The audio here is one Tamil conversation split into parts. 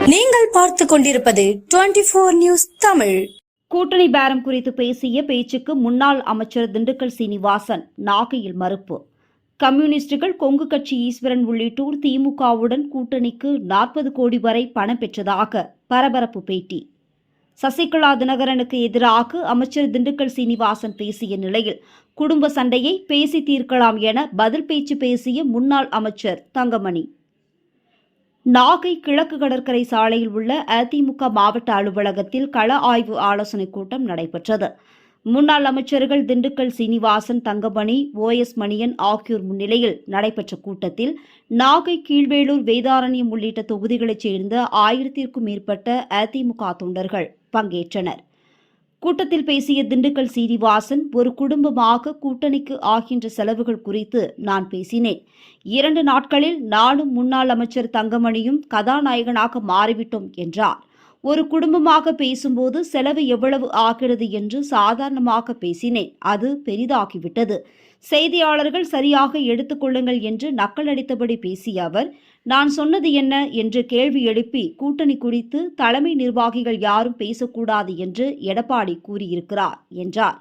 நீங்கள் பார்த்துக் கொண்டிருப்பது 24 நியூஸ் தமிழ். கூட்டணி பேரம் குறித்து பேசிய பேச்சுக்கு முன்னாள் அமைச்சர் திண்டுக்கல் சீனிவாசன் நாகையில் மறுப்பு. கம்யூனிஸ்டுகள், கொங்கு கட்சி ஈஸ்வரன் உள்ளிட்டோர் திமுகவுடன் கூட்டணிக்கு 40 கோடி வரை பணம் பெற்றதாக பரபரப்பு பேட்டி. சசிகலா தினகரனுக்கு எதிராக அமைச்சர் திண்டுக்கல் சீனிவாசன் பேசிய நிலையில் குடும்ப சண்டையை பேசி தீர்க்கலாம் என பதில் பேச்சு பேசிய முன்னாள் அமைச்சர் தங்கமணி. நாகை கிழக்கு கடற்கரை சாலையில் உள்ள அதிமுக மாவட்ட அலுவலகத்தில் கள ஆய்வு ஆலோசனைக் கூட்டம் நடைபெற்றது. முன்னாள் அமைச்சர்கள் திண்டுக்கல் சீனிவாசன், தங்கமணி, OS மணியன் ஆகியோர் முன்னிலையில் நடைபெற்ற கூட்டத்தில் நாகை, கீழ்வேளூர், வேதாரண்யம் உள்ளிட்ட தொகுதிகளைச் சேர்ந்த 1000க்கும் மேற்பட்ட அதிமுக தொண்டர்கள் பங்கேற்றனர். கூட்டத்தில் பேசிய திண்டுக்கல் சீனிவாசன், ஒரு குடும்பமாக கூட்டணிக்கு ஆகின்ற செலவுகள் குறித்து நான் பேசினேன். 2 நாட்களில் நானும் முன்னாள் அமைச்சர் தங்கமணியும் கதாநாயகனாக மாறிவிட்டோம் என்றார். ஒரு குடும்பமாக பேசும்போது செலவு எவ்வளவு ஆகிறது என்று சாதாரணமாக பேசினேன். அது பெரிதாகிவிட்டது. செய்தியாளர்கள் சரியாக எடுத்துக் கொள்ளுங்கள் என்று நக்கலடித்தபடி பேசிய அவர், நான் சொன்னது என்ன என்று கேள்வி எழுப்பி கூட்டணி குறித்து தலைமை நிர்வாகிகள் யாரும் பேசக்கூடாது என்று எடப்பாடி கூறியிருக்கிறார் என்றார்.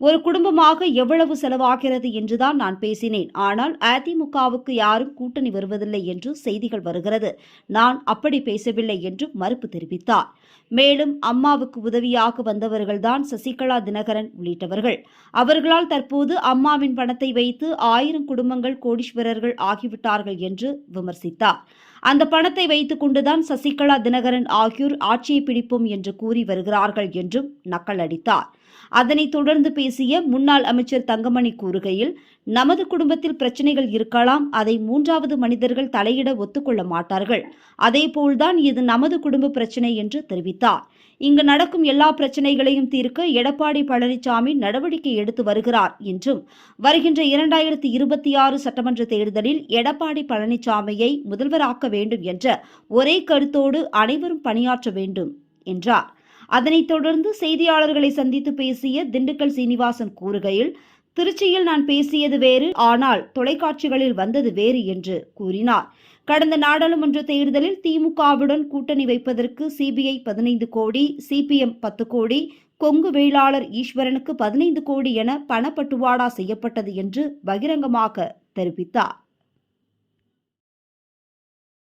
ஒரு குடும்பமாக எவ்வளவு செலவாகிறது என்றுதான் நான் பேசினேன். ஆனால் அதிமுகவுக்கு யாரும் கூட்டணி வருவதில்லை என்று செய்திகள் வருகிறது. நான் அப்படி பேசவில்லை என்று மறுப்பு தெரிவித்தார். மேலும் அம்மாவுக்கு உதவியாக வந்தவர்கள்தான் சசிகலா, தினகரன் உள்ளிட்டவர்கள். அவர்களால் தற்போது அம்மாவின் பணத்தை வைத்து 1000 குடும்பங்கள் கோடீஸ்வரர்கள் ஆகிவிட்டார்கள் என்று விமர்சித்தார். அந்த பணத்தை வைத்துக் கொண்டுதான் சசிகலா, தினகரன் ஆகியோர் ஆட்சியை பிடிப்போம் என்று கூறி வருகிறார்கள் என்றும் நக்கலடித்தார். அதனைத் தொடர்ந்து பேசிய முன்னாள் அமைச்சர் தங்கமணி கூறுகையில், நமது குடும்பத்தில் பிரச்சனைகள் இருக்கலாம், அதை 3வது மனிதர்கள் தலையிட ஒத்துக்கொள்ள மாட்டார்கள். அதேபோல்தான் இது நமது குடும்ப பிரச்சனை என்று தெரிவித்தார். இங்கு நடக்கும் எல்லா பிரச்சனைகளையும் தீர்க்க எடப்பாடி பழனிசாமி நடவடிக்கை எடுத்து வருகிறார் என்றும், வருகின்ற 2026 சட்டமன்ற தேர்தலில் எடப்பாடி பழனிசாமியை முதல்வராக்க வேண்டும் என்ற ஒரே கருத்தோடு அனைவரும் பணியாற்ற வேண்டும் என்றார். அதனைத் தொடர்ந்து செய்தியாளர்களை சந்தித்து பேசிய திண்டுக்கல் சீனிவாசன் கூறுகையில், திருச்சியில் நான் பேசியது வேறு, ஆனால் தொலைக்காட்சிகளில் வந்தது வேறு என்று கூறினார். கடந்த நாடாளுமன்ற தேர்தலில் திமுகவுடன் கூட்டணி வைப்பதற்கு CBI 15 கோடி, CPM 10 கோடி, கொங்கு வேளாளர் ஈஸ்வரனுக்கு 15 கோடி என பணப்பட்டுவாடா செய்யப்பட்டது என்று பகிரங்கமாக தெரிவித்தார்.